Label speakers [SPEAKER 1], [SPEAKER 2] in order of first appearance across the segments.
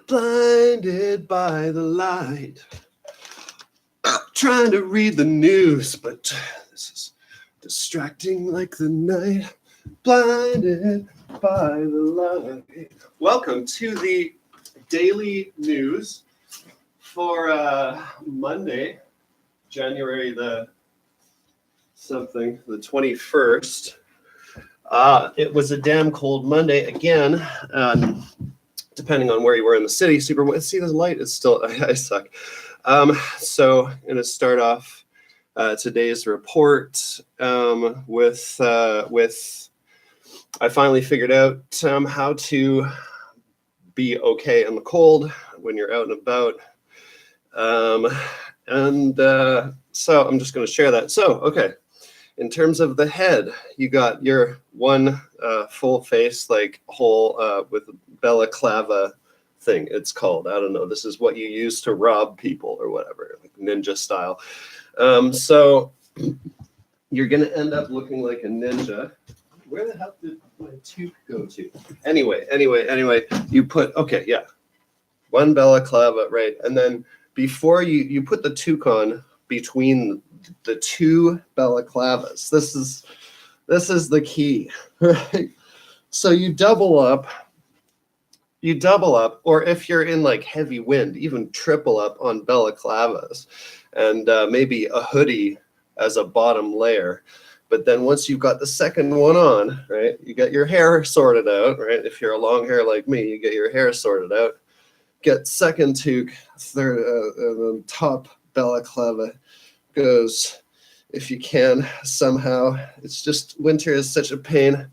[SPEAKER 1] blinded by the light. Trying to read the news, but this is distracting like the night. Blinded by the light. Welcome to the daily news for Monday, January the 21st. It was a damn cold Monday again. Depending on where you were in the city, see the light is still, I suck. So I'm going to start off today's report with I finally figured out how to be okay in the cold when you're out and about. So I'm just going to share that. So, okay. In terms of the head, you got your one full face, like whole with balaclava thing, it's called. I don't know. This is what you use to rob people or whatever, like ninja style. So you're going to end up looking like a ninja. Where the hell did my toque go to? Anyway, you put, okay, yeah, one balaclava, right? And then before you put the toque on between the two balaclavas, this is the key, right? So you double up, or if you're in like heavy wind, even triple up on balaclavas, and maybe a hoodie as a bottom layer. But then once you've got the second one on, right, you get your hair sorted out, right? If you're a long hair like me, you get your hair sorted out, get second toque, third, top balaclava goes, if you can somehow. It's just, winter is such a pain.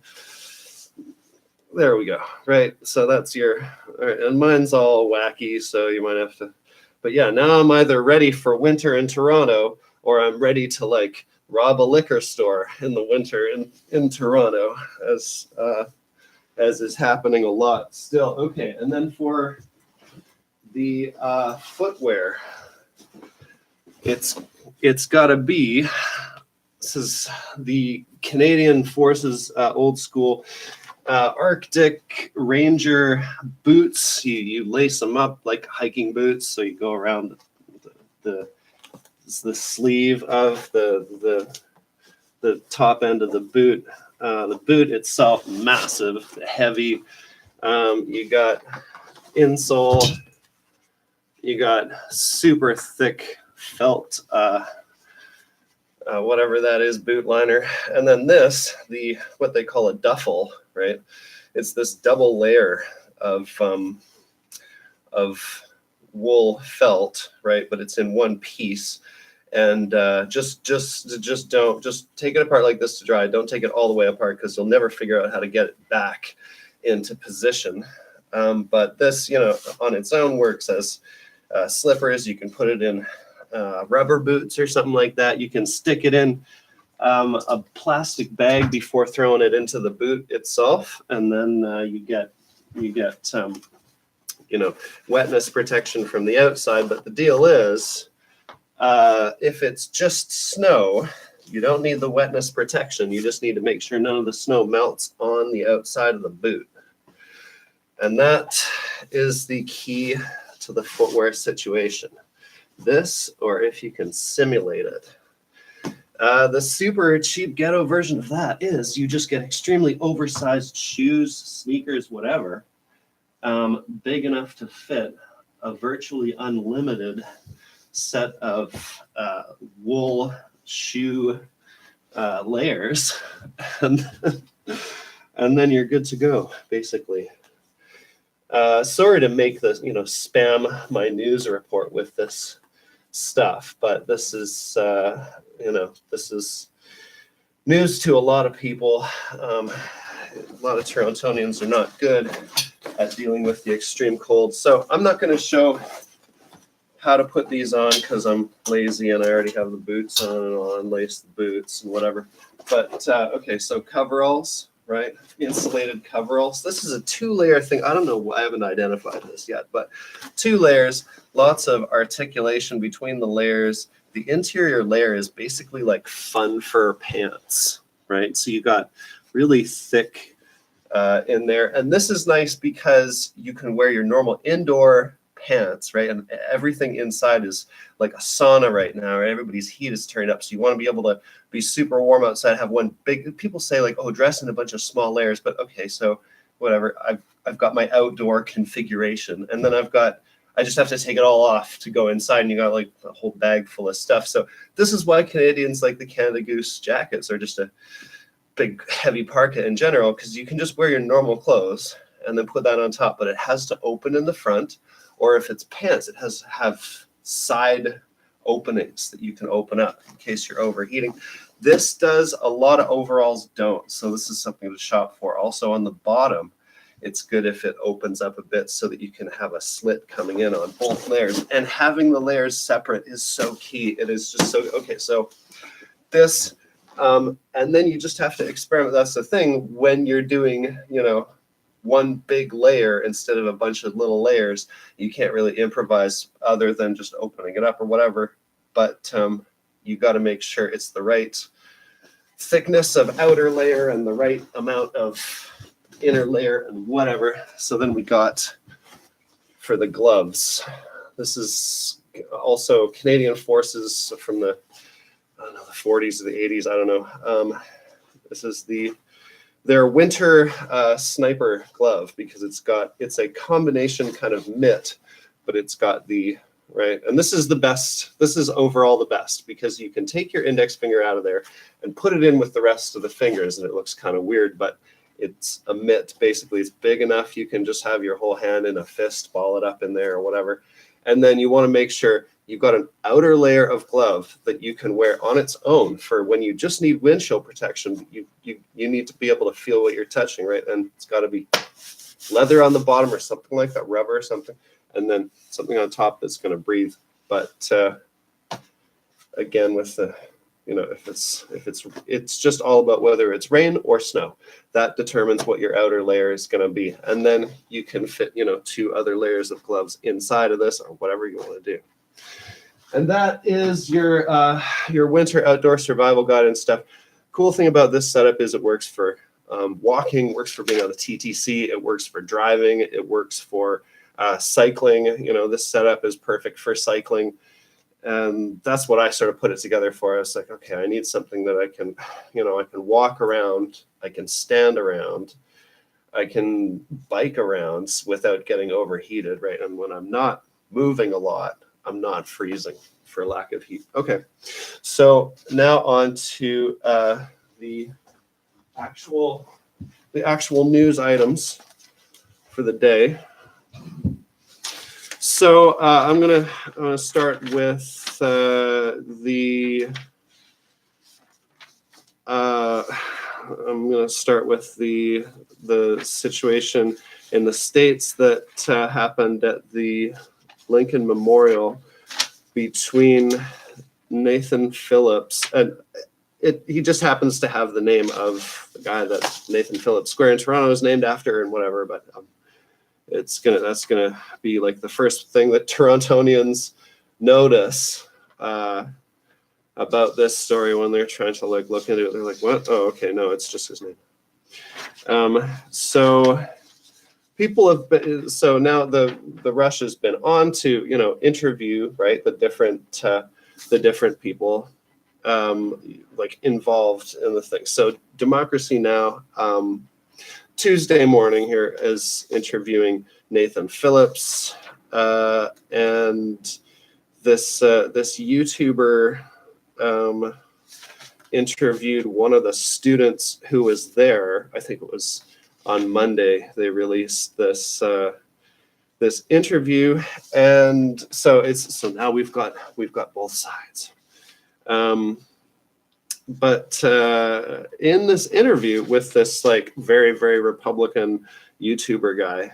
[SPEAKER 1] There we go, right? So that's your, all right, and mine's all wacky, so you might have to, but yeah, now I'm either ready for winter in Toronto, or I'm ready to like rob a liquor store in the winter in Toronto, as is happening a lot still. Okay, and then for the footwear, it's got to be, this is the Canadian Forces old school Arctic Ranger boots. You lace them up like hiking boots, so you go around the sleeve of the top end of the boot. The boot itself, massive, heavy. You got insole. You got super thick felt, whatever that is, boot liner. And then this, what they call a duffel, right? It's this double layer of wool felt, right? But it's in one piece. And just take it apart like this to dry. Don't take it all the way apart, because you'll never figure out how to get it back into position. But this, on its own works as slippers. You can put it in rubber boots or something like that. You can stick it in a plastic bag before throwing it into the boot itself, and then you get wetness protection from the outside. But the deal is, if it's just snow, you don't need the wetness protection. You just need to make sure none of the snow melts on the outside of the boot. And that is the key to the footwear situation. This, or if you can simulate it. The super cheap ghetto version of that is you just get extremely oversized shoes, sneakers, whatever, big enough to fit a virtually unlimited set of wool shoe layers, and then you're good to go, basically. Sorry to make this, spam my news report with this stuff, but this is, this is news to a lot of people. A lot of Torontonians are not good at dealing with the extreme cold. So I'm not going to show how to put these on, because I'm lazy and I already have the boots on, and I'll unlace the boots and whatever. But okay, so coveralls, right? Insulated coveralls. This is a 2-layer thing. I don't know. I haven't identified this yet, but 2 layers, lots of articulation between the layers. The interior layer is basically like fun fur pants, right? So you got really thick in there. And this is nice because you can wear your normal indoor pants, right? And everything inside is like a sauna right now, right? Everybody's heat is turned up. So you want to be able to be super warm outside, have one big, people say like, oh, dress in a bunch of small layers, but okay, so whatever. I've got my outdoor configuration, and then I just have to take it all off to go inside, and you got like a whole bag full of stuff. So this is why Canadians like the Canada Goose jackets, or just a big heavy parka in general, because you can just wear your normal clothes and then put that on top, but it has to open in the front, or if it's pants, it has to have side openings that you can open up in case you're overheating. This does, a lot of overalls don't, so this is something to shop for. Also on the bottom, it's good if it opens up a bit so that you can have a slit coming in on both layers. And having the layers separate is so key. It is just so, okay, so this, and then you just have to experiment. That's the thing when you're doing, one big layer instead of a bunch of little layers. You can't really improvise other than just opening it up or whatever. But you got to make sure it's the right thickness of outer layer and the right amount of inner layer and whatever. So then we got for the gloves. This is also Canadian Forces from the 40s or the 80s. I don't know. This is their winter sniper glove, because it's a combination kind of mitt, but it's got the right. And this is the best. This is overall the best, because you can take your index finger out of there and put it in with the rest of the fingers, and it looks kind of weird, but it's a mitt. Basically, it's big enough you can just have your whole hand in a fist, ball it up in there or whatever. And then you want to make sure you've got an outer layer of glove that you can wear on its own for when you just need windshield protection. You need to be able to feel what you're touching, right? And it's got to be leather on the bottom or something like that, rubber or something, and then something on top that's going to breathe. But again, with the if it's just all about whether it's rain or snow. That determines what your outer layer is going to be, and then you can fit 2 other layers of gloves inside of this or whatever you want to do. And that is your winter outdoor survival guide and stuff. Cool thing about this setup is it works for walking, works for being on the TTC, it works for driving, it works for cycling. This setup is perfect for cycling. And that's what I sort of put it together for. I was like, okay, I need something that I can, I can walk around, I can stand around, I can bike around without getting overheated, right? And when I'm not moving a lot, I'm not freezing for lack of heat. Okay, so now on to the actual news items for the day. So I'm gonna start with the situation in the States that happened at the Lincoln Memorial between Nathan Phillips, and he just happens to have the name of the guy that Nathan Phillips Square in Toronto is named after and whatever, but that's gonna be like the first thing that Torontonians notice about this story when they're trying to look into it. They're like, what? Oh, okay, no, it's just his name. So people have been, so now the rush has been on to interview, right, the different people like involved in the thing. So Democracy Now! Tuesday morning here is interviewing Nathan Phillips, and this YouTuber interviewed one of the students who was there. I think it was on Monday. They released this interview, and so now we've got both sides. But in this interview with this like very, very Republican YouTuber guy,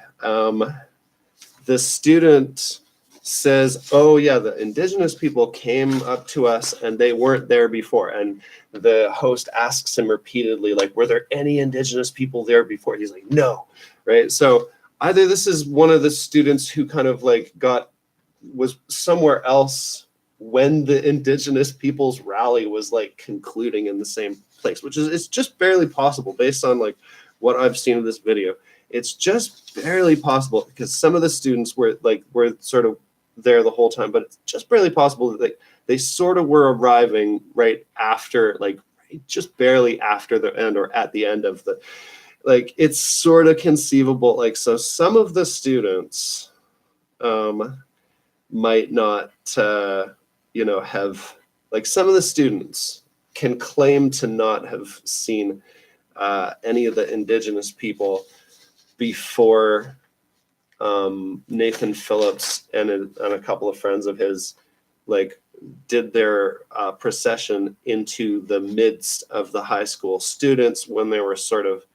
[SPEAKER 1] the student says, oh yeah, the indigenous people came up to us and they weren't there before. And the host asks him repeatedly, like, were there any indigenous people there before? He's like, no, right? So either this is one of the students who kind of like was somewhere else when the indigenous people's rally was like concluding in the same place, which is, it's just barely possible based on like what I've seen of this video, it's just barely possible, because some of the students were sort of there the whole time, but it's just barely possible that they sort of were arriving right after, like just barely after the end or at the end of the, like, it's sort of conceivable. Like, so some of the students might not, have, like, some of the students can claim to not have seen any of the indigenous people before Nathan Phillips and a couple of friends of his, like, did their procession into the midst of the high school students when they were sort of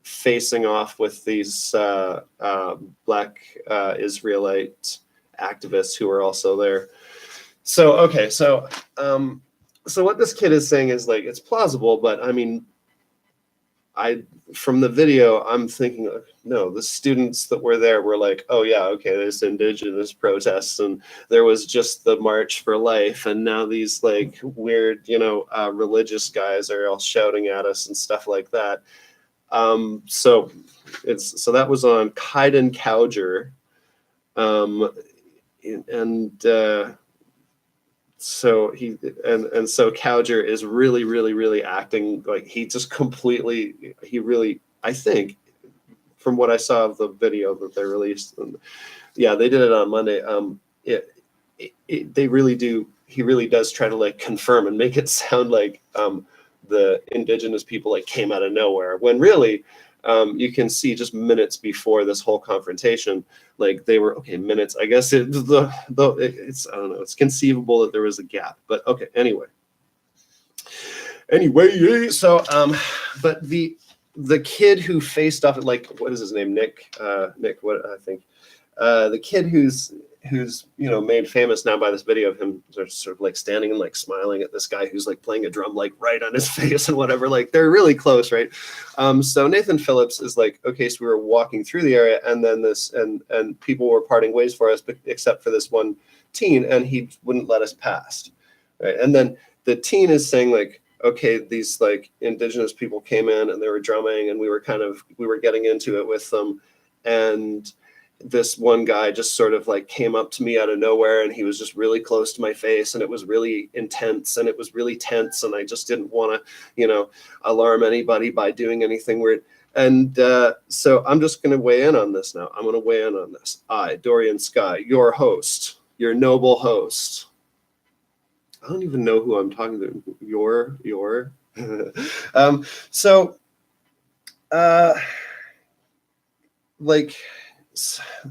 [SPEAKER 1] facing off with these Black Israelite activists who were also there. So, okay, so what this kid is saying is, like, it's plausible, but I mean, from the video, I'm thinking, no, the students that were there were like, oh yeah, okay, there's indigenous protests, and there was just the March for Life, and now these, like, weird, religious guys are all shouting at us and stuff like that. So that was on Kaiden Cowger, so so Cowger is really, really, really acting like he just completely, I think, from what I saw of the video that they released, yeah, they did it on Monday. They really do. He really does try to, like, confirm and make it sound like the indigenous people, like, came out of nowhere, when really you can see just minutes before this whole confrontation, like, they were, okay, minutes, I guess it's I don't know, it's conceivable that there was a gap, but okay, anyway, so but the kid who faced off, like, what is his name, Nick, what I think, the kid who's made famous now by this video of him sort of like standing and, like, smiling at this guy who's, like, playing a drum, like, right on his face and whatever, like, they're really close, right? So Nathan Phillips is like, okay, so we were walking through the area, and then this and people were parting ways for us, but except for this one teen, and he wouldn't let us pass, right? And then the teen is saying, like, okay, these, like, indigenous people came in and they were drumming, and we were getting into it with them, and this one guy just sort of, like, came up to me out of nowhere, and he was just really close to my face, and it was really intense, and it was really tense, and I just didn't want to, alarm anybody by doing anything weird. And so I'm just going to weigh in on this now. I'm going to weigh in on this. I, Dorian Sky, your host, your noble host. I don't even know who I'm talking to.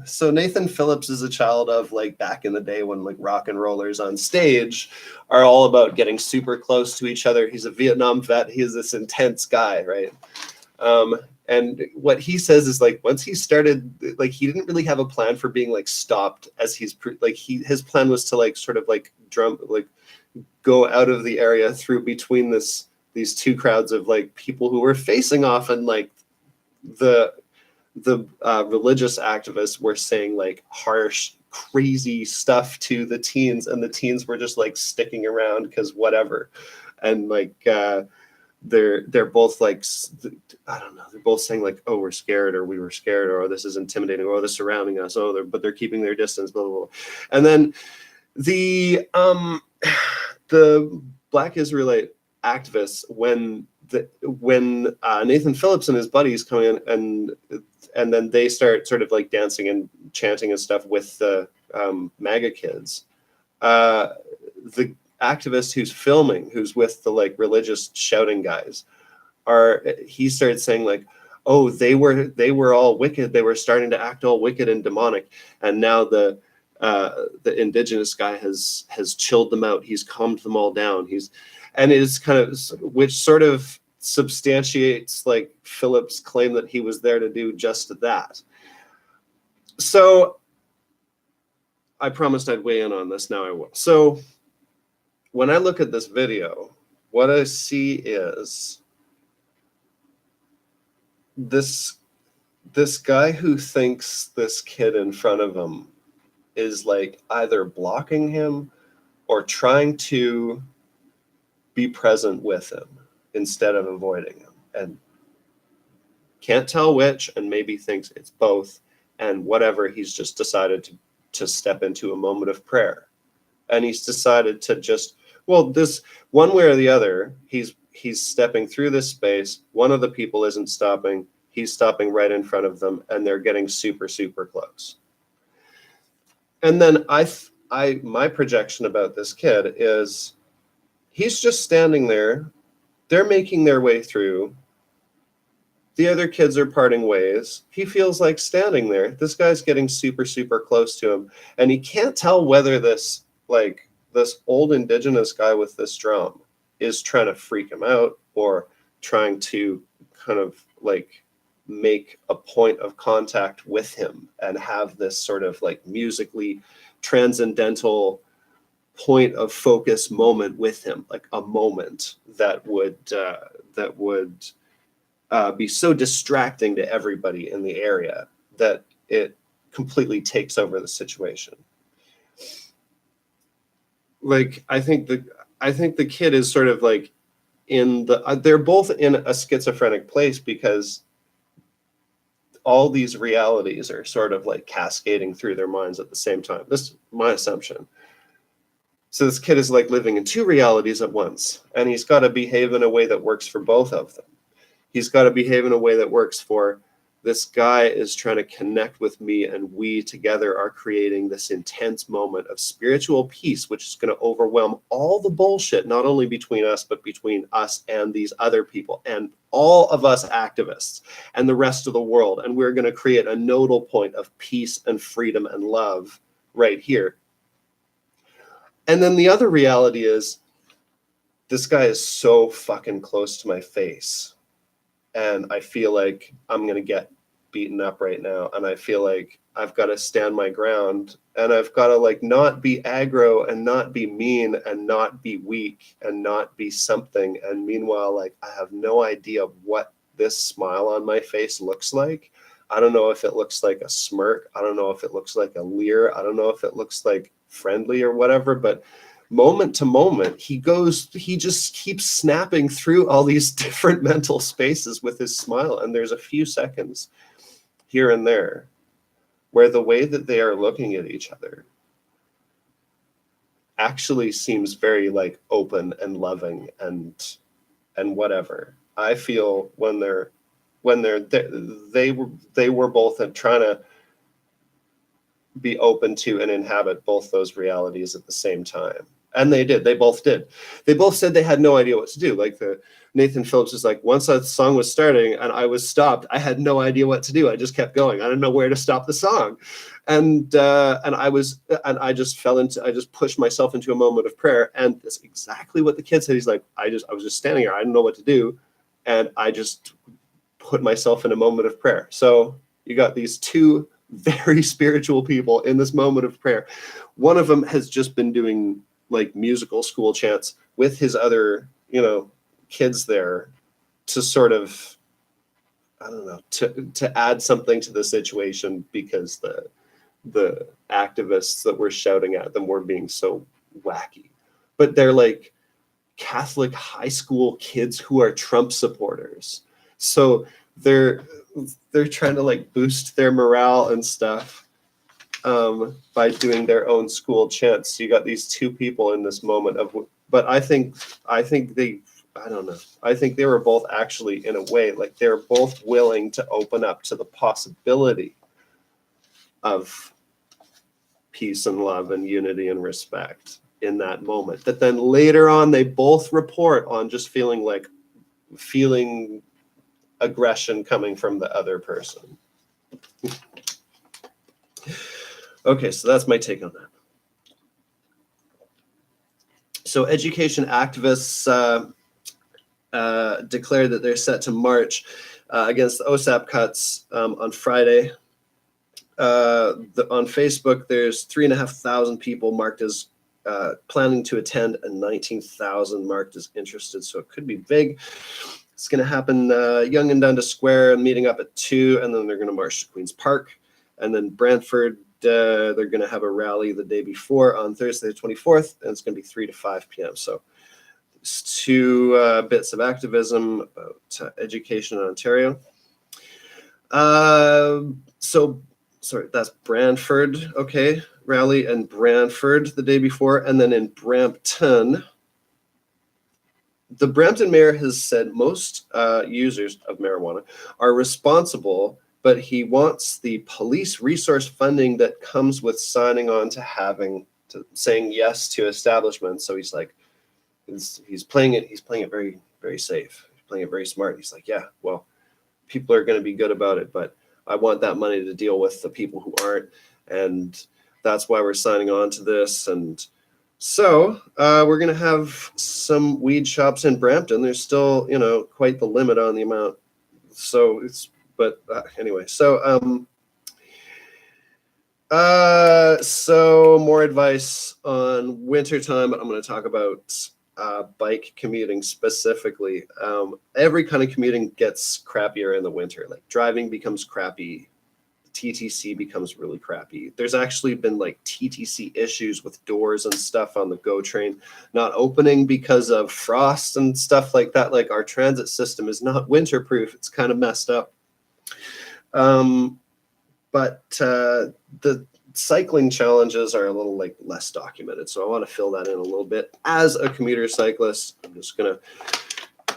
[SPEAKER 1] So Nathan Phillips is a child of, like, back in the day when, like, rock and rollers on stage are all about getting super close to each other. He's a Vietnam vet. He is this intense guy, right? And what he says is, like, once he started, like, he didn't really have a plan for being, like, stopped as his plan was to, like, sort of, like, go out of the area through between these two crowds of, like, people who were facing off, and, like, the religious activists were saying, like, harsh, crazy stuff to the teens, and the teens were just, like, sticking around because whatever. And, like, they're both, like, I don't know, they're both saying, like, oh, we're scared, or we were scared, or this is intimidating, or they're surrounding us, but they're keeping their distance, blah, blah, blah. And then the Black Israelite activists, when Nathan Phillips and his buddies come in, and then they start sort of, like, dancing and chanting and stuff with the MAGA kids, the activist who's filming, who's with the, like, religious shouting guys, he started saying, like, oh, they were all wicked, they were starting to act all wicked and demonic, and now the indigenous guy has chilled them out, he's calmed them all down, and it is kind of, which sort of substantiates, like, Phillips' claim that he was there to do just that. So I promised I'd weigh in on this. Now I will. So when I look at this video, what I see is this guy who thinks this kid in front of him is, like, either blocking him or trying to be present with him instead of avoiding him. And Can't tell which, and maybe thinks it's both, and whatever, he's just decided to step into a moment of prayer. And he's decided to just, well, this one way or the other, he's stepping through this space. One of the people isn't stopping. He's stopping right in front of them, and they're getting super, super close. And then my projection about this kid is he's just standing there. They're making their way through. The other kids are parting ways. He feels like standing there. This guy's getting super, super close to him. And he can't tell whether this old indigenous guy with this drum is trying to freak him out or trying to kind of like make a point of contact with him and have this sort of like musically transcendental point of focus moment with him, like a moment that would be so distracting to everybody in the area that it completely takes over the situation. Like, I think the kid is sort of like they're both in a schizophrenic place because all these realities are sort of like cascading through their minds at the same time. This is my assumption. So this kid is like living in two realities at once, and he's got to behave in a way that works for both of them. He's got to behave in a way that works for this guy is trying to connect with me, and we together are creating this intense moment of spiritual peace, which is going to overwhelm all the bullshit, not only between us, but between us and these other people and all of us activists and the rest of the world. And we're going to create a nodal point of peace and freedom and love right here. And then the other reality is this guy is so fucking close to my face. And I feel like I'm going to get beaten up right now. And I feel like I've got to stand my ground, and I've got to like not be aggro and not be mean and not be weak and not be something. And meanwhile, like, I have no idea what this smile on my face looks like. I don't know if it looks like a smirk. I don't know if it looks like a leer. I don't know if it looks like friendly or whatever, but moment to moment, he just keeps snapping through all these different mental spaces with his smile. And there's a few seconds here and there where the way that they are looking at each other actually seems very like open and loving and whatever. I feel when they were both trying to be open to and inhabit both those realities at the same time. And they did. They both did. They both said they had no idea what to do. Like Nathan Phillips is like, once that song was starting and I was stopped, I had no idea what to do. I just kept going. I didn't know where to stop the song. And I just pushed myself into a moment of prayer. And that's exactly what the kid said. He's like, I was just standing there. I didn't know what to do. And I just put myself in a moment of prayer. So you got these two very spiritual people in this moment of prayer. One of them has just been doing like musical school chants with his other, kids there to sort of, I don't know, to add something to the situation because the activists that were shouting at them were being so wacky. But they're like Catholic high school kids who are Trump supporters. So they're trying to like boost their morale and stuff by doing their own school chants. So you got these two people in this moment but I think they were both actually, in a way, like they're both willing to open up to the possibility of peace and love and unity and respect in that moment. That then later on, they both report on just feeling aggression coming from the other person. Okay, so that's my take on that. So education activists declared that they're set to march against the OSAP cuts on Friday. On Facebook, there's 3,500 people marked as planning to attend and 19,000 marked as interested. So it could be big. It's going to happen Yonge and Dundas Square, meeting up at 2, and then they're going to march to Queen's Park. And then Brantford, they're going to have a rally the day before on Thursday the 24th, and it's going to be 3 to 5 p.m. So it's two bits of activism about education in Ontario. So sorry, that's Brantford. Okay, Raleigh and Brantford the day before, and then in Brampton. The Brampton mayor has said most users of marijuana are responsible, but he wants the police resource funding that comes with signing on to saying yes to establishments. So he's like, he's playing it very, very safe. He's playing it very smart. He's like, yeah, well, people are going to be good about it, but I want that money to deal with the people who aren't, and that's why we're signing on to this. And so we're going to have some weed shops in Brampton. There's still, quite the limit on the amount. So anyway. So more advice on wintertime. I'm going to talk about bike commuting specifically. Every kind of commuting gets crappier in the winter. Like driving becomes crappy. TTC becomes really crappy. There's actually been like TTC issues with doors and stuff on the GO train not opening because of frost and stuff like that. Like our transit system is not winterproof. It's kind of messed up. But the cycling challenges are a little like less documented. So I want to fill that in a little bit. As a commuter cyclist, I'm just going to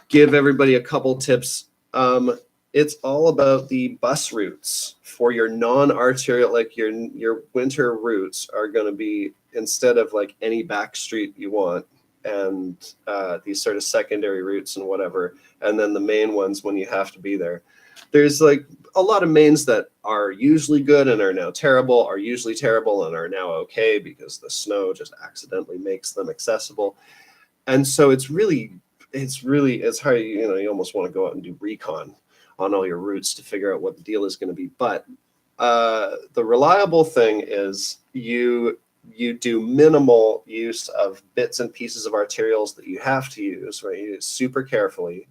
[SPEAKER 1] give everybody a couple tips. It's all about the bus routes for your non-arterial, like your winter routes are going to be, instead of like any back street you want, and these sort of secondary routes and whatever, and then the main ones when you have to be there. There's like a lot of mains that are usually good and are now terrible, are usually terrible and are now okay because the snow just accidentally makes them accessible. And so it's hard, you almost want to go out and do recon on all your routes to figure out what the deal is going to be. But the reliable thing is you do minimal use of bits and pieces of arterials that you have to use, right? You do it super carefully.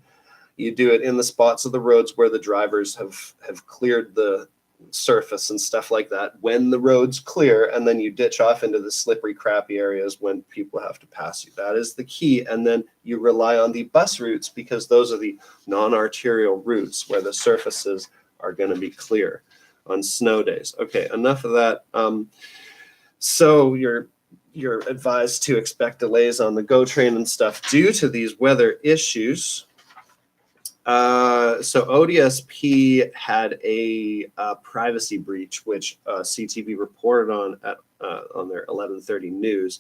[SPEAKER 1] You do it in the spots of the roads where the drivers have cleared the surface and stuff like that when the road's clear, and then you ditch off into the slippery, crappy areas when people have to pass you. That is the key. And then you rely on the bus routes because those are the non-arterial routes where the surfaces are going to be clear on snow days. Okay, enough of that. So you're advised to expect delays on the GO train and stuff due to these weather issues. So ODSP had a privacy breach, which CTV reported on on their 11:30 news.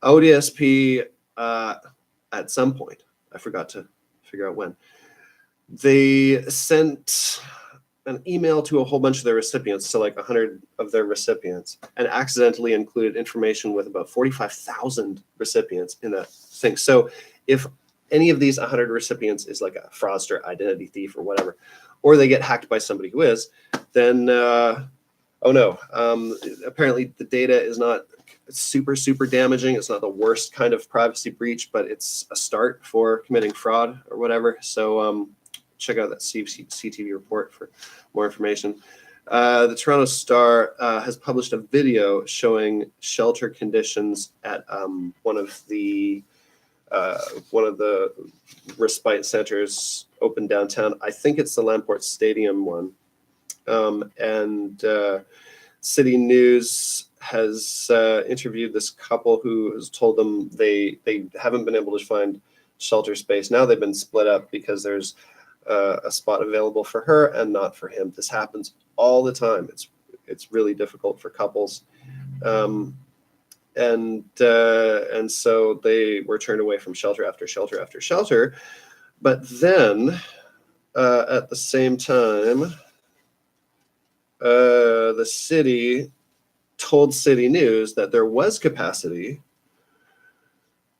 [SPEAKER 1] ODSP, at some point, I forgot to figure out when, they sent an email to a whole bunch of their recipients, to like 100 of their recipients, and accidentally included information with about 45,000 recipients in that thing. So if any of these 100 recipients is like a fraudster, identity thief, or whatever, or they get hacked by somebody who is, then oh no. Apparently the data is not super damaging. It's not the worst kind of privacy breach, but it's a start for committing fraud or whatever. So check out that CTV report for more information. The Toronto Star has published a video showing shelter conditions at one of the respite centers open downtown. I think it's the Lamport Stadium one. And City News has interviewed this couple who has told them they haven't been able to find shelter space. Now they've been split up because there's a spot available for her and not for him. This happens all the time. It's really difficult for couples. And so they were turned away from shelter after shelter after shelter. But then at the same time, the city told City News that there was capacity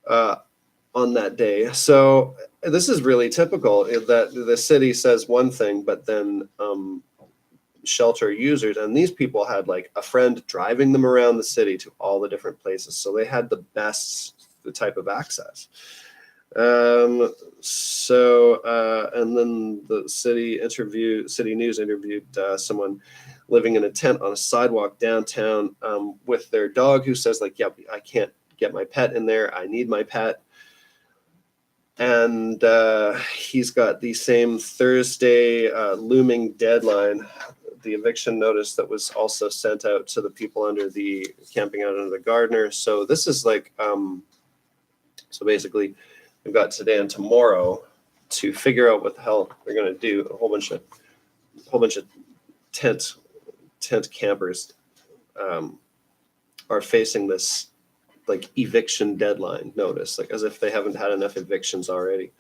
[SPEAKER 1] on that day. So this is really typical, that the city says one thing, but then shelter users, and these people had like a friend driving them around the city to all the different places, so they had the type of access. And then the City News interviewed someone living in a tent on a sidewalk downtown with their dog, who says like, yeah, I can't get my pet in there. I need my pet. And he's got the same Thursday looming deadline, the eviction notice that was also sent out to the people under the camping out under the Gardner. So this is like, so basically we've got today and tomorrow to figure out what the hell they're going to do. A whole bunch of tent campers are facing this like eviction deadline notice, like as if they haven't had enough evictions already.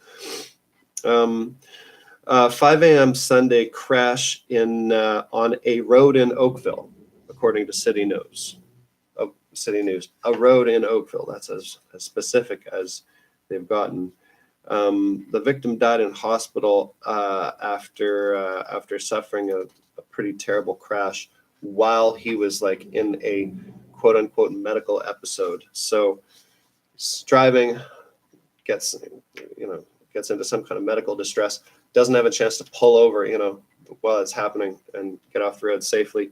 [SPEAKER 1] 5 a.m. Sunday crash on a road in Oakville, according to City News. A road in Oakville. That's as specific as they've gotten. The victim died in hospital after suffering a pretty terrible crash while he was like in a quote unquote medical episode. So he's driving, gets into some kind of medical distress, doesn't have a chance to pull over, while it's happening and get off the road safely,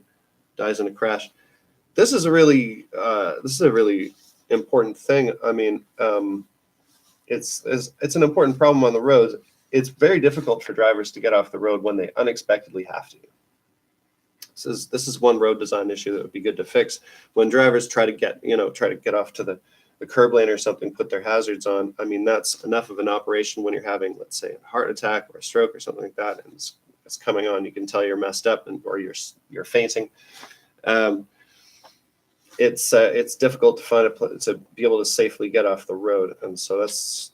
[SPEAKER 1] dies in a crash. This is a really important thing. I mean, it's an important problem on the roads. It's very difficult for drivers to get off the road when they unexpectedly have to. This is one road design issue that would be good to fix. When drivers try to get off to the curb lane or something, put their hazards on. I mean, that's enough of an operation when you're having, let's say, a heart attack or a stroke or something like that, and it's coming on. You can tell you're messed up or you're fainting. It's difficult to to be able to safely get off the road, and so that's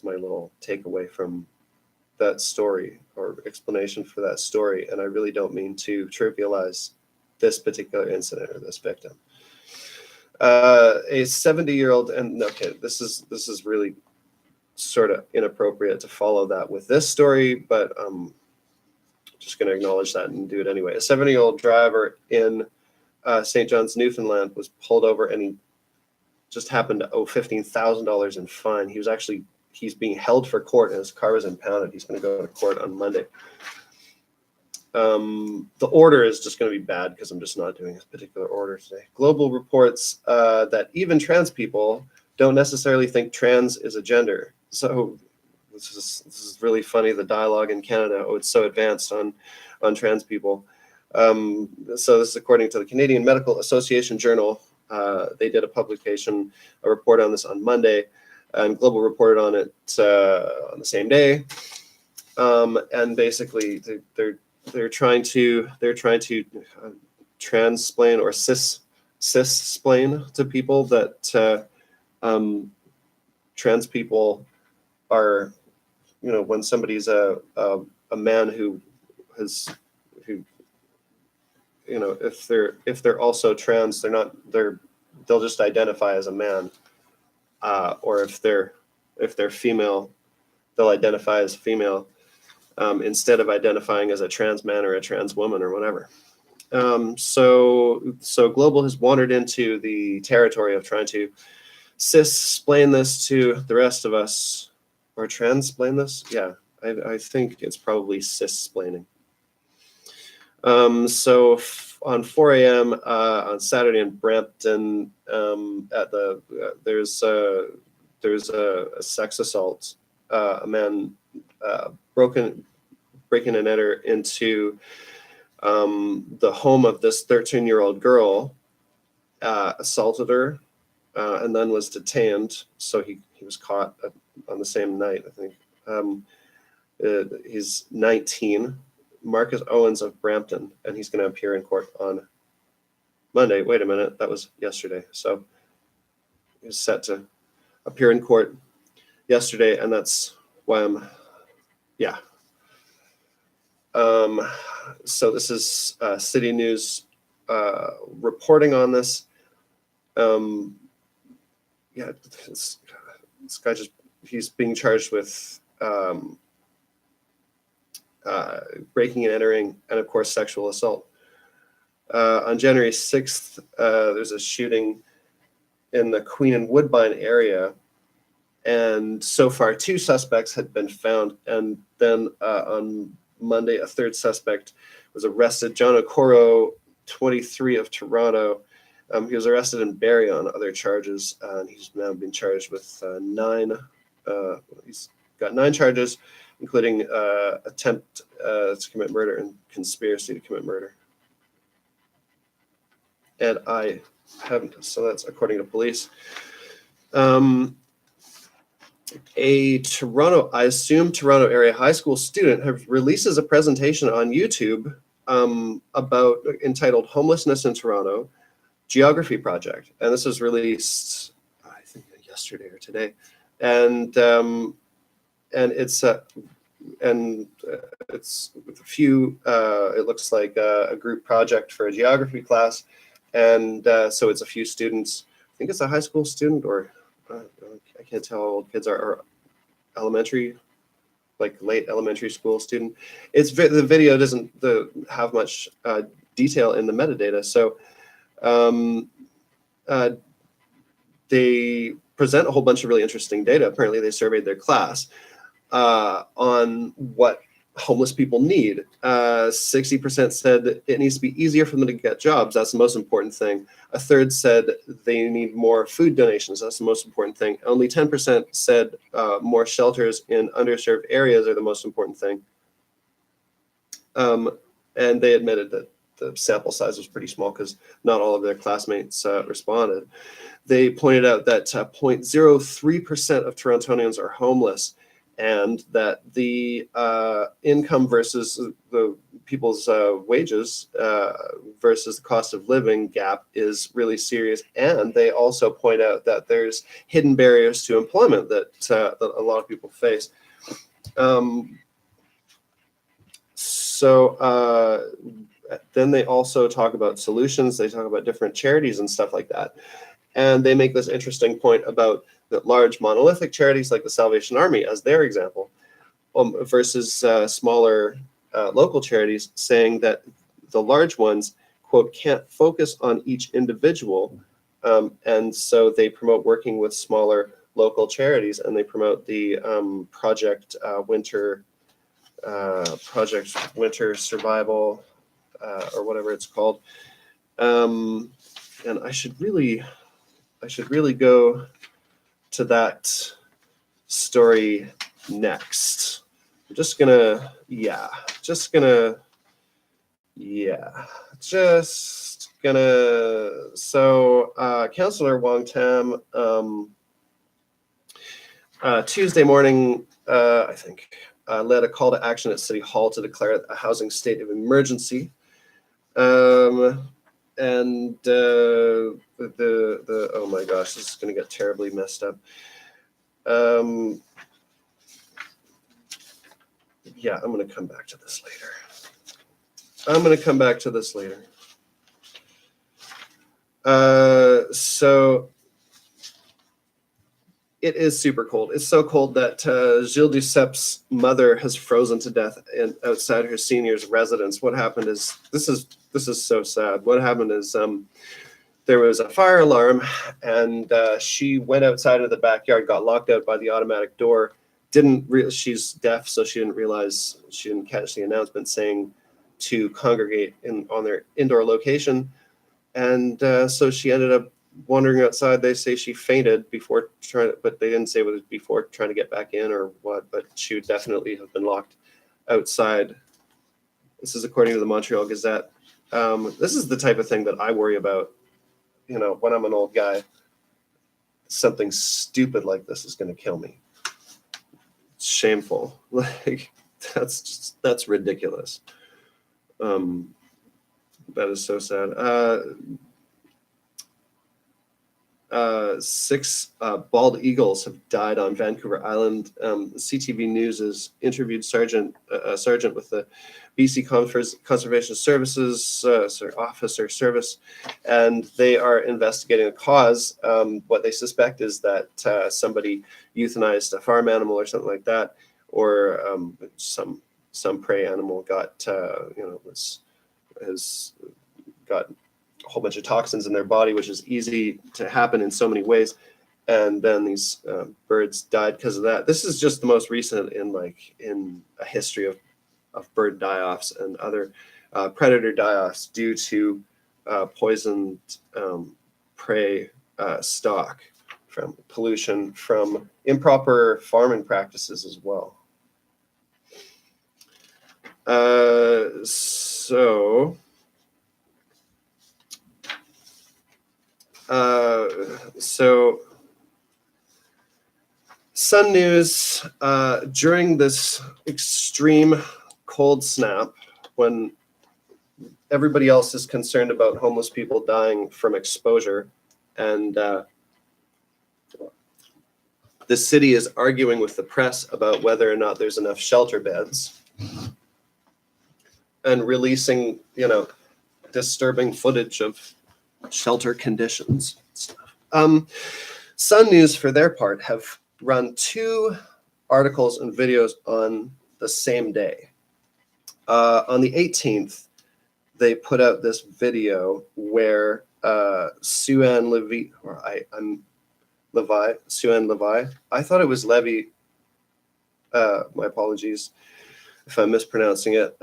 [SPEAKER 1] my little takeaway from that story or explanation for that story. And I really don't mean to trivialize this particular incident or this victim. A 70-year-old, and okay, this is really sort of inappropriate to follow that with this story, but I'm just going to acknowledge that and do it anyway. A 70-year-old driver in St. John's, Newfoundland was pulled over, and he just happened to owe $15,000 in fine. He's being held for court, and his car was impounded. He's going to go to court on Monday. The order is just going to be bad because I'm just not doing this particular order today. Global reports that even trans people don't necessarily think trans is a gender. So this is really funny. The dialogue in Canada, it's so advanced on trans people. So this is according to the Canadian Medical Association Journal. They did a report on this on Monday, and Global reported on it on the same day. And basically, they're trying to transplain or cisplain to people that trans people are, when somebody's a man who if they're also trans, they'll just identify as a man, or if they're female, they'll identify as female, instead of identifying as a trans man or a trans woman or whatever. So Global has wandered into the territory of trying to cis-splain this to the rest of us, or trans-splain this. Yeah, I think it's probably cis-splaining. So on 4 a.m. On Saturday in Brampton, there's a sex assault. A man breaking and enter into the home of this 13-year-old girl, assaulted her, and then was detained. So he was caught on the same night, I think. He's 19. Marcus Owens of Brampton, and he's going to appear in court on Monday. Wait a minute, that was yesterday. So he's set to appear in court yesterday, and that's why so this is City News reporting on this. This guy he's being charged with breaking and entering, and of course sexual assault. On January 6th, there's a shooting in the Queen and Woodbine area, and so far 2 suspects had been found, and then on Monday a 3rd suspect was arrested. John Okoro, 23, of Toronto. He was arrested in Barrie on other charges, and he's now been charged with 9 He's got 9 charges, including attempt to commit murder and conspiracy to commit murder. And I haven't, so that's according to police. A Toronto, I assume Toronto area high school student releases a presentation on YouTube about entitled "Homelessness in Toronto: Geography Project," and this was released, I think, yesterday or today, and it's with a few. It looks like a group project for a geography class, and so it's a few students. I think it's a high school student, or I can't tell how old kids are, or elementary, like late elementary school student. The video doesn't have much detail in the metadata, so they present a whole bunch of really interesting data. Apparently, they surveyed their class on what homeless people need. 60% said it needs to be easier for them to get jobs. That's the most important thing. A third said they need more food donations. That's the most important thing. Only 10% said more shelters in underserved areas are the most important thing. And they admitted that the sample size was pretty small because not all of their classmates responded. They pointed out that 0.03% of Torontonians are homeless, and that the income versus the people's wages versus the cost of living gap is really serious. And they also point out that there's hidden barriers to employment that a lot of people face. Then they also talk about solutions. They talk about different charities and stuff like that. And they make this interesting point about that large monolithic charities like the Salvation Army as their example, versus smaller local charities, saying that the large ones, quote, can't focus on each individual. And so they promote working with smaller local charities, and they promote the Project Winter Survival, or whatever it's called. And I should really go to that story next. I'm just gonna so Councillor Wong Tam Tuesday morning, I think, led a call to action at City Hall to declare a housing state of emergency. And the oh my gosh, this is going to get terribly messed up. Yeah, I'm going to come back to this later. So it is super cold. It's so cold that Gilles Ducep's mother has frozen to death outside her senior's residence. What happened is, this is so sad. What happened is there was a fire alarm, and she went outside of the backyard, got locked out by the automatic door. She's deaf, so she didn't catch the announcement saying to congregate on their indoor location. And so she ended up wandering outside. They say she fainted but they didn't say it was before trying to get back in or what, but she would definitely have been locked outside. This is according to the Montreal Gazette. This is the type of thing that I worry about, when I'm an old guy. Something stupid like this is going to kill me. It's shameful. Like, that's ridiculous. That is so sad. 6 bald eagles have died on Vancouver Island. CTV News has interviewed Sergeant with the BC Conservation Services Officer Service, and they are investigating the cause. What they suspect is that somebody euthanized a farm animal or something like that, or some prey animal has got a whole bunch of toxins in their body, which is easy to happen in so many ways, and then these birds died because of that. This is just the most recent in a history of bird die-offs and other predator die-offs due to poisoned prey stock. from pollution, from improper farming practices as well. So Sun News, during this extreme cold snap, when everybody else is concerned about homeless people dying from exposure, and the city is arguing with the press about whether or not there's enough shelter beds, and releasing, disturbing footage of shelter conditions. Sun News, for their part, have run 2 articles and videos on the same day. On the 18th, they put out this video where Sue-Ann Levy, or Sue-Ann Levi, I thought it was Levy, my apologies if I'm mispronouncing it,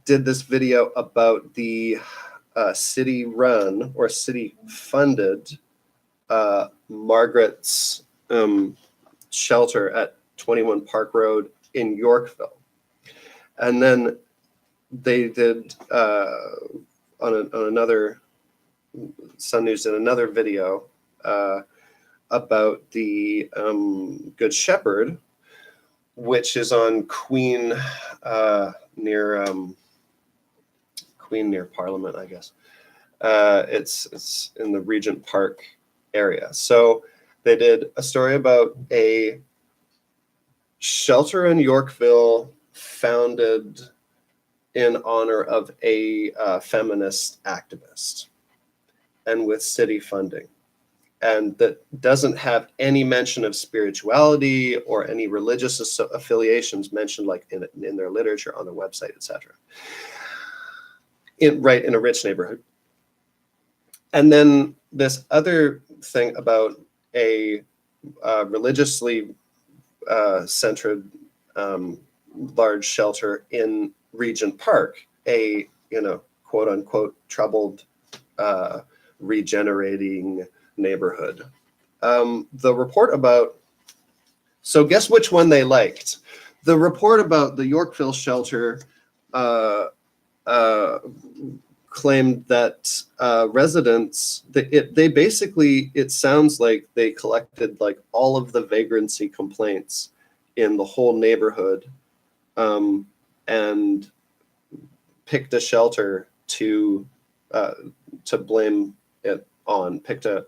[SPEAKER 1] did this video about the city-run or city-funded Margaret's shelter at 21 Park Road in Yorkville. And then they did on another, Sun News did another video about the Good Shepherd, which is on Queen near Parliament, I guess. It's in the Regent Park area. So they did a story about a shelter in Yorkville founded in honor of a feminist activist and with city funding. And that doesn't have any mention of spirituality or any religious affiliations mentioned, like in their literature, on their website, etc. In a rich neighborhood. And then this other thing about a religiously centered large shelter in Regent Park, a quote unquote troubled regenerating neighborhood. The report about, so guess which one they liked? The report about the Yorkville shelter claimed that residents, they basically, it sounds like they collected like all of the vagrancy complaints in the whole neighborhood and picked a shelter to blame it on, picked a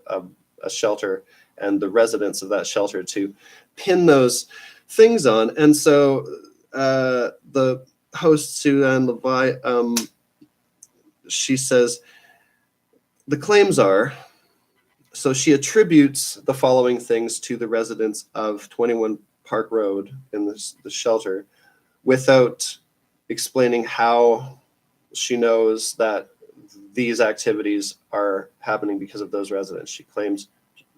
[SPEAKER 1] shelter and the residents of that shelter to pin those things on. And so the host, Sue-Ann Levi, she says, the claims are, so she attributes the following things to the residents of 21 Park Road in the shelter without explaining how she knows that these activities are happening because of those residents. She claims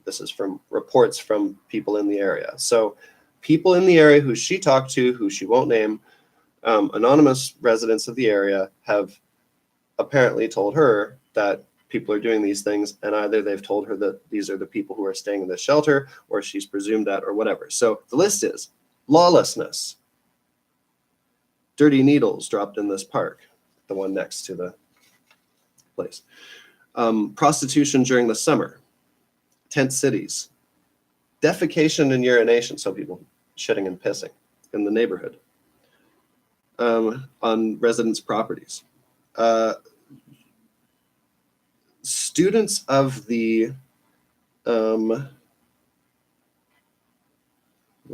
[SPEAKER 1] this is from reports from people in the area. So people in the area who she talked to, who she won't name, anonymous residents of the area, have apparently told her that people are doing these things, and either they've told her that these are the people who are staying in the shelter, or she's presumed that, or whatever. So the list is lawlessness, dirty needles dropped in this park, the one next to the place, prostitution during the summer, tent cities, defecation and urination, so people shitting and pissing in the neighborhood on residents' properties. Students of the why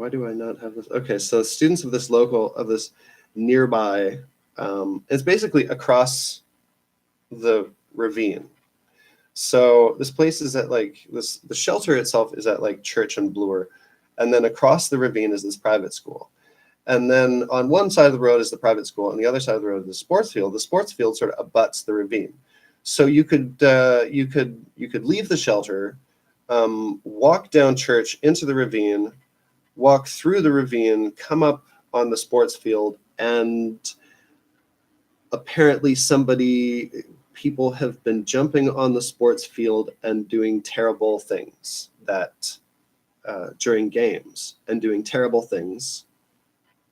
[SPEAKER 1] do I not have this? Okay, so students of this nearby, it's basically across the ravine. So this place is at like the shelter itself is at like Church and Bloor, and then across the ravine is this private school. And then on one side of the road is the private school, and the other side of the road is the sports field. The sports field sort of abuts the ravine. So you could leave the shelter, walk down Church into the ravine, walk through the ravine, come up on the sports field, and apparently people have been jumping on the sports field and doing terrible things during games, and doing terrible things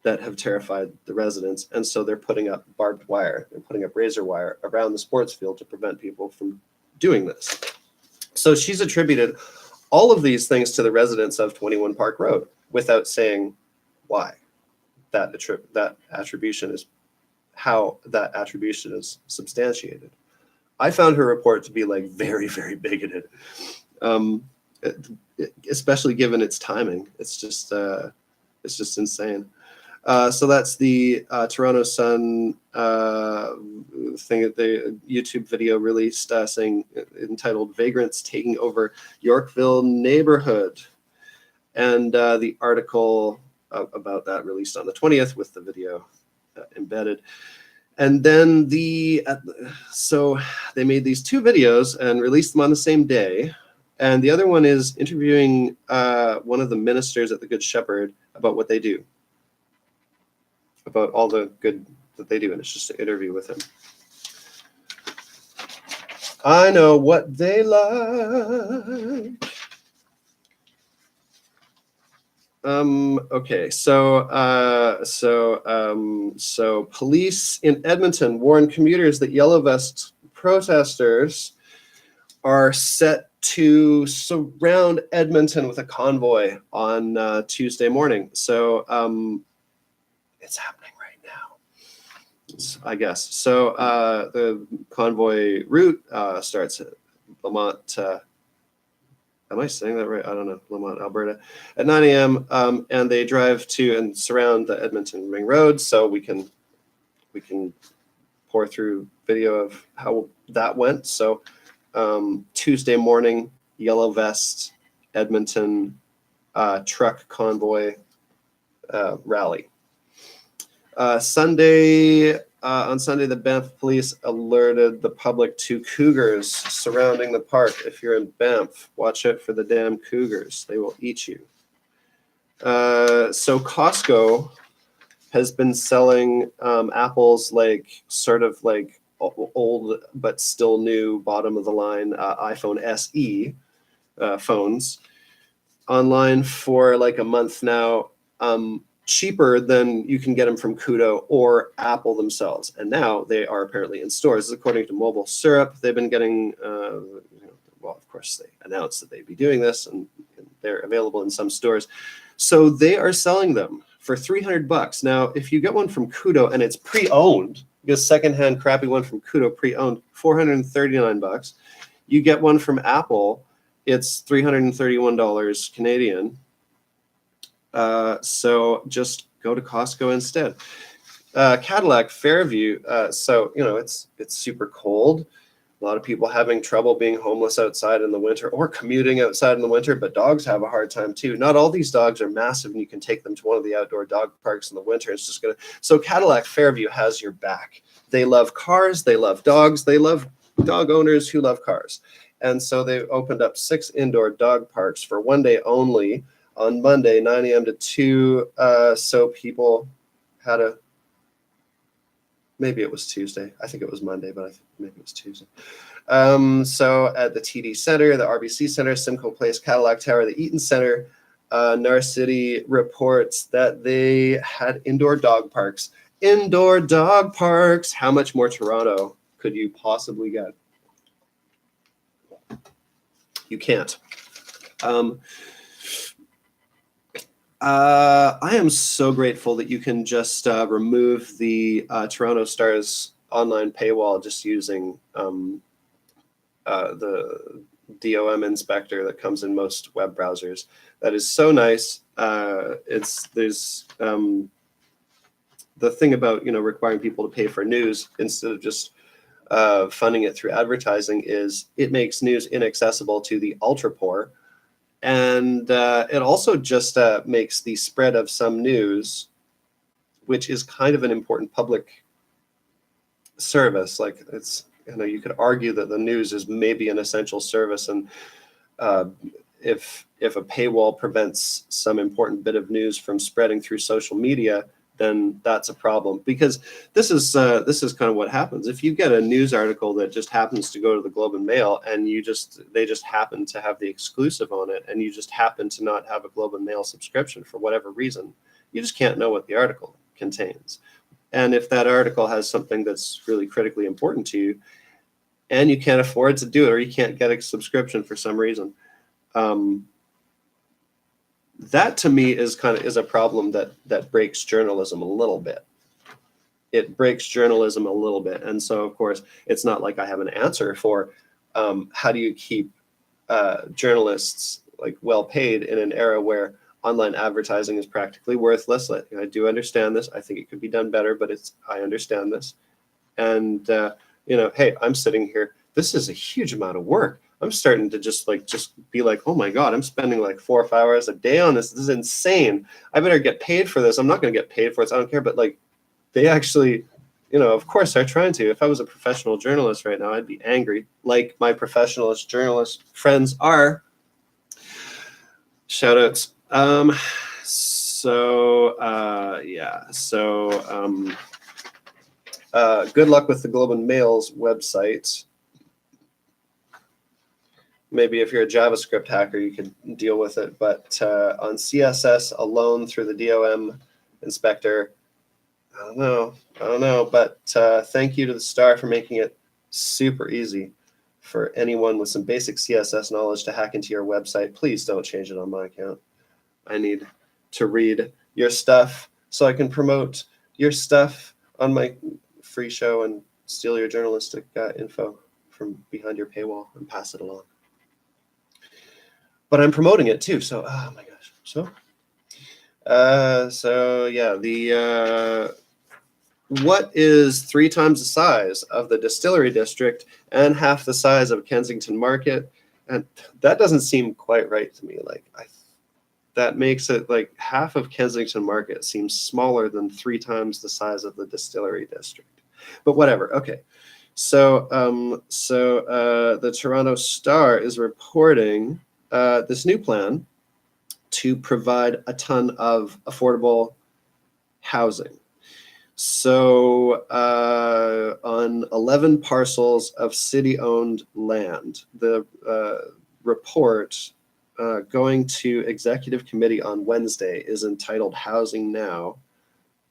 [SPEAKER 1] that have terrified the residents. And so they're putting up barbed wire, they're putting up razor wire around the sports field to prevent people from doing this. So she's attributed all of these things to the residents of 21 Park Road without saying why. That attribution is how that attribution is substantiated. I found her report to be like very, very bigoted, especially given its timing. It's just insane. So that's the Toronto Sun thing that the YouTube video released, saying, entitled "Vagrants Taking Over Yorkville Neighborhood," and the article about that released on the 20th with the video embedded. And then so they made these two videos and released them on the same day. And the other one is interviewing one of the ministers at the Good Shepherd about what they do, about all the good that they do. And it's just an interview with him. I know what they like. Okay, so police in Edmonton warn commuters that Yellow Vest protesters are set to surround Edmonton with a convoy on Tuesday morning. So it's happening right now, I guess. So the convoy route starts at Lamont. Am I saying that right? I don't know. Lamont, Alberta, at 9 a.m. And they drive to and surround the Edmonton Ring Road. So we can pour through video of how that went. So Tuesday morning, Yellow Vest, Edmonton truck convoy rally. On Sunday, the Banff police alerted the public to cougars surrounding the park. If you're in Banff, watch out for the damn cougars. They will eat you. So Costco has been selling Apple's sort of old but still new bottom of the line iPhone SE phones online for like a month now. Cheaper than you can get them from Koodo or Apple themselves. And now they are apparently in stores. This is according to Mobile Syrup. They've been getting, well, of course, they announced that they'd be doing this, and they're available in some stores. So they are selling them for $300. Now, if you get one from Koodo and it's pre-owned, you get a secondhand crappy one from Koodo pre-owned, $439. You get one from Apple, it's $331 Canadian. So just go to Costco instead. Cadillac Fairview. So it's super cold. A lot of people having trouble being homeless outside in the winter or commuting outside in the winter, but dogs have a hard time too. Not all these dogs are massive, and you can take them to one of the outdoor dog parks in the winter. It's just so Cadillac Fairview has your back. They love cars. They love dogs. They love dog owners who love cars. And so they opened up 6 indoor dog parks for one day only, on Monday, 9 a.m. to 2, so people had maybe it was Tuesday. I think it was Monday, but maybe it was Tuesday. So at the TD Center, the RBC Center, Simcoe Place, Cadillac Tower, the Eaton Center, Narcity reports that they had indoor dog parks. Indoor dog parks! How much more Toronto could you possibly get? You can't. I am so grateful that you can just remove the Toronto Star's online paywall just using the DOM inspector that comes in most web browsers. That is so nice. There's the thing about requiring people to pay for news instead of just funding it through advertising is it makes news inaccessible to the ultra poor. And it also just makes the spread of some news, which is kind of an important public service. Like you could argue that the news is maybe an essential service, and if a paywall prevents some important bit of news from spreading through social media, then that's a problem, because this is kind of what happens if you get a news article that just happens to go to the Globe and Mail, and they just happen to have the exclusive on it, and you just happen to not have a Globe and Mail subscription for whatever reason. You just can't know what the article contains. And if that article has something that's really critically important to you, and you can't afford to do it, or you can't get a subscription for some reason, that to me is a problem that breaks journalism a little bit. It breaks journalism a little bit. And so, of course, it's not like I have an answer for how do you keep journalists like well paid in an era where online advertising is practically worthless. I do understand this. I think it could be done better, but I understand this. And hey, I'm sitting here. This is a huge amount of work. I'm starting to just be like, oh my God, I'm spending like 4 or 5 hours a day on this. This is insane. I better get paid for this. I'm not going to get paid for it, so I don't care. But like, they actually, of course they're trying to. If I was a professional journalist right now, I'd be angry, like my professional journalist friends are. Shout outs. Good luck with the Globe and Mail's website. Maybe if you're a JavaScript hacker, you could deal with it. But on CSS alone through the DOM inspector, I don't know. But thank you to the Star for making it super easy for anyone with some basic CSS knowledge to hack into your website. Please don't change it on my account. I need to read your stuff so I can promote your stuff on my free show and steal your journalistic info from behind your paywall and pass it along. But I'm promoting it too, so oh my gosh. What is 3 times the size of the Distillery District and half the size of Kensington Market? And that doesn't seem quite right to me. That makes it like half of Kensington Market seems smaller than 3 times the size of the Distillery District. But whatever. Okay. So the Toronto Star is reporting this new plan to provide a ton of affordable housing. So on 11 parcels of city-owned land, the report going to executive committee on Wednesday is entitled Housing Now.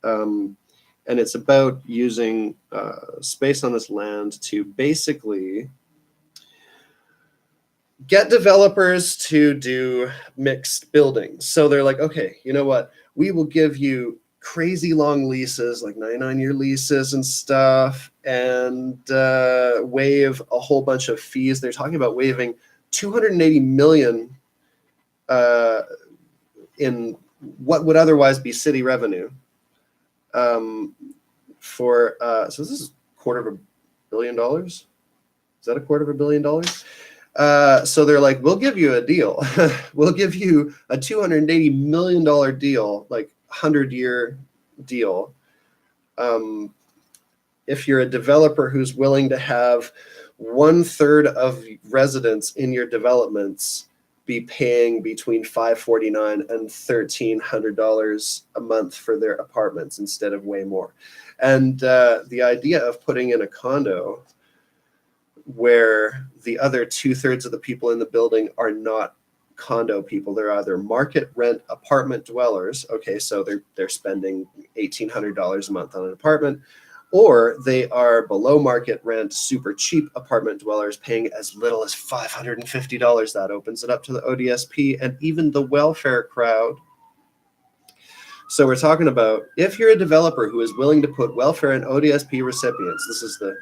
[SPEAKER 1] And it's about using space on this land to basically get developers to do mixed buildings. So they're like, okay, you know what? We will give you crazy long leases, like 99-year leases and stuff, and waive a whole bunch of fees. They're talking about waiving $280 million in what would otherwise be city revenue. So this is $250 million. Is that $250 million? So they're like, we'll give you a deal. We'll give you a $280 million deal, like 100-year deal. If you're a developer who's willing to have 1/3 of residents in your developments be paying between $549 and $1,300 a month for their apartments instead of way more. And the idea of putting in a condo where the other 2/3 of the people in the building are not condo people, they're either market rent apartment dwellers. Okay, so they're spending $1,800 a month on an apartment, or they are below market rent, super cheap apartment dwellers paying as little as $550. That opens it up to the ODSP and even the welfare crowd. So we're talking about if you're a developer who is willing to put welfare and ODSP recipients, this is the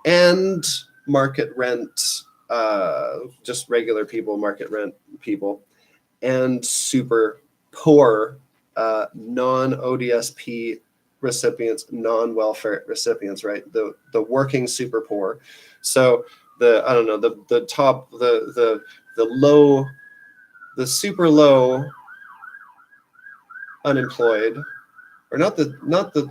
[SPEAKER 1] and market rent, just regular people, market rent people, and super poor non-ODSP recipients, non-welfare recipients, right? The working super poor. So the super low unemployed, or not the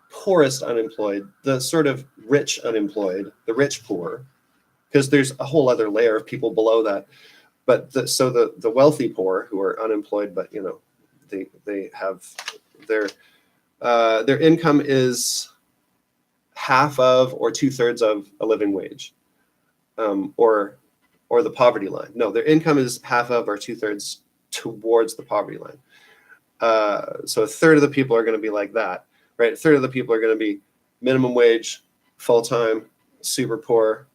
[SPEAKER 1] poorest unemployed, the sort of rich unemployed, the rich poor, because there's a whole other layer of people below that. But the wealthy poor who are unemployed, but they have their income is half of or 2/3 of a living wage, or the poverty line. No, their income is half of or 2/3 towards the poverty line. So a third of the people are going to be like that, right? A third of the people are going to be minimum wage, full-time, super poor,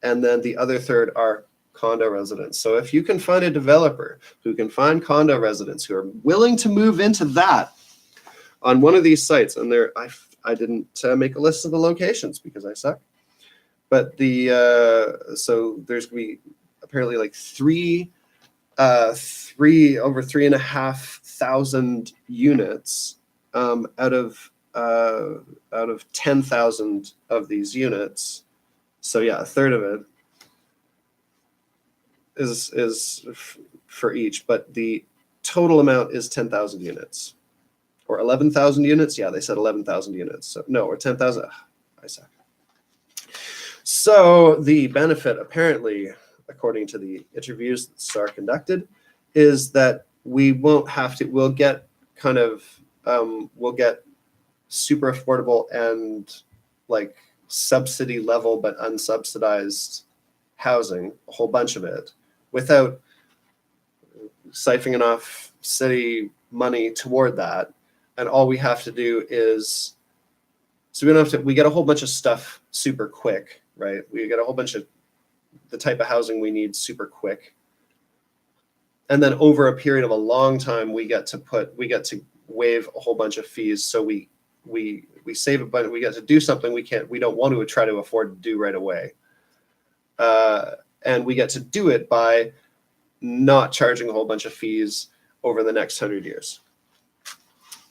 [SPEAKER 1] and then the other third are condo residents. So if you can find a developer who can find condo residents who are willing to move into that on one of these sites, and I didn't make a list of the locations because I suck, but so there's going to be apparently like over 3,500 units out of 10,000 of these units. So yeah, a third of it is for each, but the total amount is 10,000 units or 11,000 units. Yeah, they said 11,000 units. So no, or 10,000. I suck. So the benefit, apparently, according to the interviews that STAR conducted, is that we won't have to. We'll get super affordable and like subsidy level but unsubsidized housing, a whole bunch of it, without siphoning off city money toward that. And all we have to do is, so we don't have to, we get a whole bunch of stuff super quick, right? We get a whole bunch of the type of housing we need super quick. And then over a period of a long time, we get to waive a whole bunch of fees. So we save a bunch, we get to do something we don't want to try to afford to do right away. And we get to do it by not charging a whole bunch of fees over the next 100 years.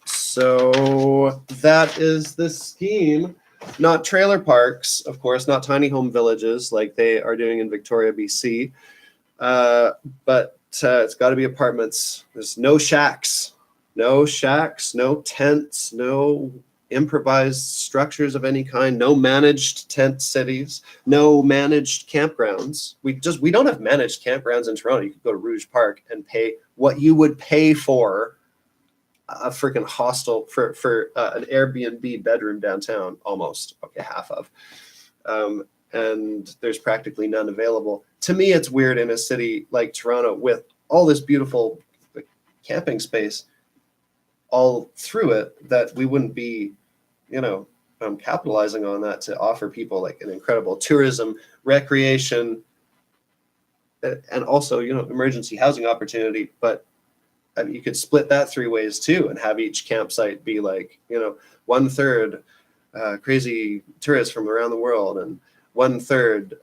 [SPEAKER 1] So that is the scheme. Not trailer parks, of course, not tiny home villages like they are doing in Victoria, BC. But it's got to be apartments. There's no shacks, no tents, no improvised structures of any kind, no managed tent cities, no managed campgrounds. We don't have managed campgrounds in Toronto. You could go to Rouge Park and pay what you would pay for a freaking hostel for an Airbnb bedroom downtown, almost. Okay, half of. And there's practically none available. To me, it's weird in a city like Toronto with all this beautiful camping space all through it that we wouldn't be, capitalizing on that to offer people like an incredible tourism, recreation, and also, emergency housing opportunity. But I mean, you could split that 3 ways too and have each campsite be like, 1/3 crazy tourists from around the world and 1/3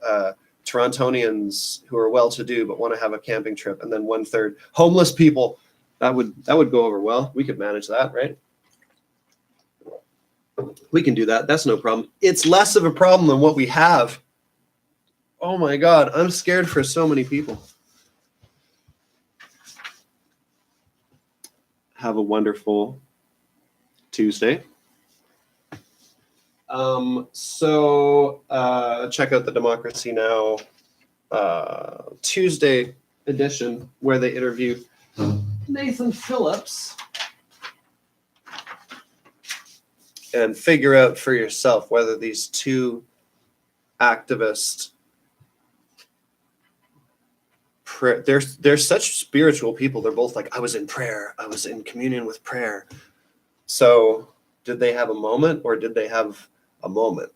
[SPEAKER 1] Torontonians who are well-to-do but want to have a camping trip, and then 1/3 homeless people. That would go over well. We could manage that, right? We can do that. That's no problem. It's less of a problem than what we have. Oh my God, I'm scared for so many people. Have a wonderful Tuesday. So check out the Democracy Now! Tuesday edition where they interview Nathan Phillips and figure out for yourself whether these two activists, they're such spiritual people. They're both like, I was in prayer. I was in communion with prayer. So did they have a moment or did they have a moment?